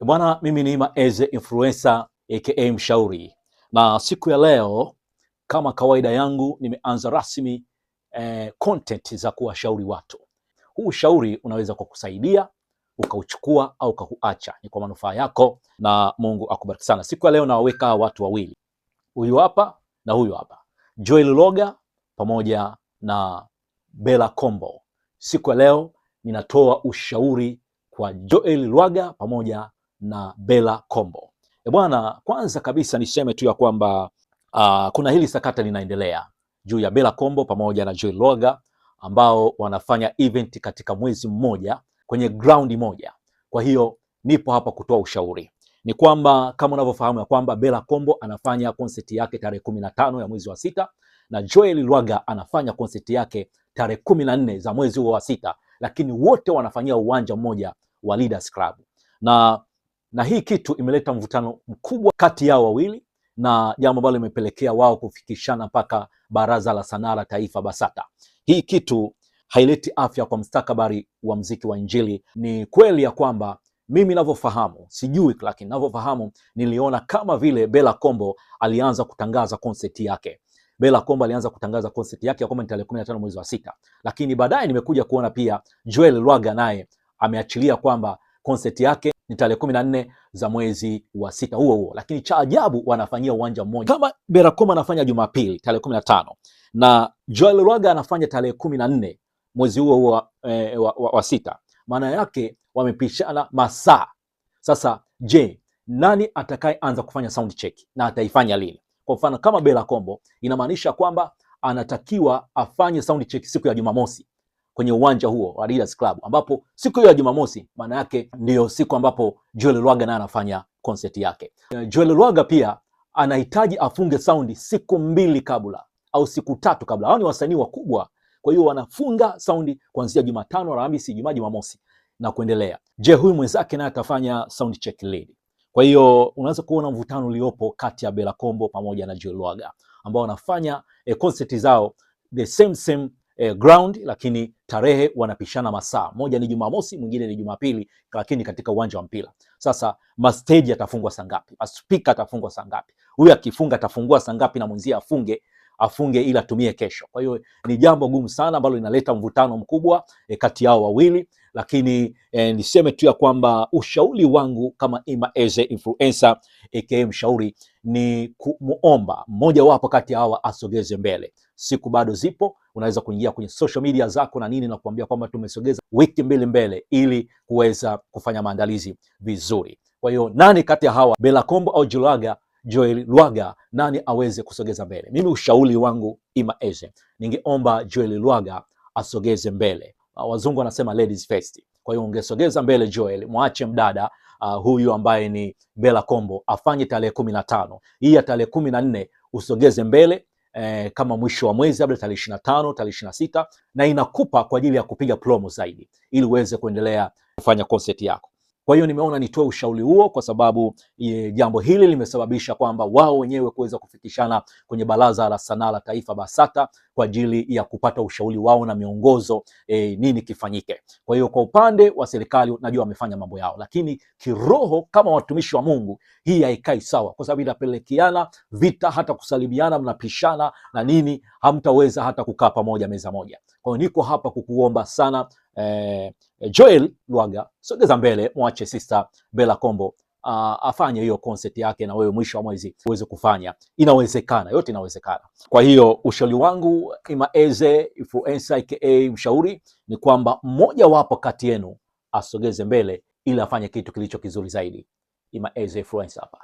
Bwana, mimi ni Maeze Influencer aka Mshauri, na siku ya leo kama kawaida yangu nimeanza rasmi content za kuwashauri watu. Huu ushauri unaweza kukusaidia ukauchukua au ukakuacha, ni kwa manufaa yako na Mungu akubariki sana. Siku ya leo nawaweka watu wawili, huyu hapa na huyu hapa, Joel Lwaga pamoja na Bella Kombo. Siku ya leo ninatoa ushauri kwa Joel Lwaga pamoja na Bella Kombo. Bwana, kwanza kabisa niseme tu ya kwamba kuna hili sakata linaendelea juu ya Bella Kombo pamoja na Joel Lwaga ambao wanafanya event katika mwezi mmoja kwenye ground moja. Kwa hiyo nipo hapa kutoa ushauri. Ni kwamba kama unavyofahamu ya kwamba Bella Kombo anafanya concert yake tarehe 15 ya mwezi wa sita na Joel Lwaga anafanya concert yake tarehe 14 za mwezi wa sita, lakini wote wanafanyia uwanja mmoja wa Leaders Club. Na hii kitu imeleta mvutano mkubwa kati yao wawili, na jambo ambalo limepelekea wao kufikishana mpaka Baraza la Sanaa la Taifa BASATA. Hii kitu haileti afya kwa mustakabali wa muziki wa Injili. Ni kweli ya kwamba mimi ninavyofahamu, sijui, lakini ninavyofahamu niliona kama vile Bella Kombo alianza kutangaza concert yake. Bella Kombo alianza kutangaza concert yake ya tarehe 15 mwezi wa sita, lakini baadaye nimekuja kuona pia Joel Lwaga naye ameachilia kwamba concert yake ni tarehe 14 za mwezi wa sita huo, lakini cha ajabu wanafanyia uwanja mmoja. Kama Bella Kombo anafanya Jumapili tarehe 15 na Joel Lwaga anafanya tarehe 14 mwezi huo wa sita, maana yake wamepishana masaa. Sasa je, nani atakayeanza kufanya sound check na ataifanya lini? Kwa mfano kama Bella Kombo, inamaanisha kwamba anatakiwa afanye sound check siku ya Jumamosi kwenye uwanja huo wa Leaders Club, ambapo siku hiyo ya Jumamosi maana yake ndiyo siku ambapo Joel Lwaga naye anafanya concert yake. Joel Lwaga pia anahitaji afunge sound siku 2 kabla au siku 3 kabla. Hao ni wasanii wakubwa, kwa hiyo wanafunga sound kuanzia Jumatano, Alhamisi, Ijumaa, Jumamosi na kuendelea. Je, huyu mwenzake naye atafanya sound check lini? Kwa hiyo unaweza kuona mvutano uliopo kati ya Bella Kombo pamoja na Joel Lwaga ambao wanafanya concert zao the same ground, lakini tarehe wanapishana masaa. Moja ni Jumamosi, mwingine ni Jumapili, lakini katika uwanja wa mpira. Sasa stage atafungwa saa ngapi? Speaker atafungwa saa ngapi? Huyu akifunga atafungua saa ngapi na mwenzie afunge ili atumie kesho? Kwa hiyo ni jambo gumu sana ambalo linaleta mvutano mkubwa kati yao wawili, lakini niseme tu ya kwamba ushauri wangu kama Maeze Influencer aka Mshauri ni kumuomba mmoja wapo kati ya hawa asogeze mbele. Siku bado zipo, unaweza kuingia kwenye social media zako na nini na kuambia kwamba tumesogeza wiki mbele ili kuweza kufanya maandalizi vizuri. Kwa hiyo nani kati ya hawa, Bella Kombo au Joel Lwaga, nani aweze kusogeza mbele? Mimi ushauri wangu Maeze, ningeomba Joel Lwaga asogeze mbele. Wazungu wanasema ladies first. Kwa hiyo ungesogeza mbele Joel, mwache mdada huyu ambaye ni Bella Kombo afanye tarehe 15. Hii ya tarehe 14 usogeze mbele kama mwisho wa mwezi, labda tarehe 25, tarehe 26, na inakupa kwa ajili ya kupiga promo zaidi ili uweze kuendelea kufanya concert yako. Kwa hiyo nimeona nitoe ushauri huo kwa sababu jambo hili limesababisha kwamba wao wenyewe kuweza kufikishana kwenye Baraza la Sanaa la Taifa BASATA kwa ajili ya kupata ushauri wao na miongozo nini kifanyike. Kwa hiyo kwa upande wa serikali najua wamefanya mambo yao, lakini kiroho kama watumishi wa Mungu hii haikai sawa, kwa sababu inapelekeana vita, hata kusalimiana mnapishana na nini, hamtaweza hata kukaa pamoja meza moja. Kwa hiyo niko hapa kukuomba sana Joel Lwaga, sogeza mbele, mwache sister Bella Kombo afanye hiyo concert yake, na wewe mwisho wa mwezi uweze kufanya. Inawezekana, yote inawezekana. Kwa hiyo ushauri wangu Maeze Influencer aka Mshauri ni kwamba mmoja wapo kati yenu asogeze mbele ili afanye kitu kilicho kizuri zaidi. Maeze Influencer hapa.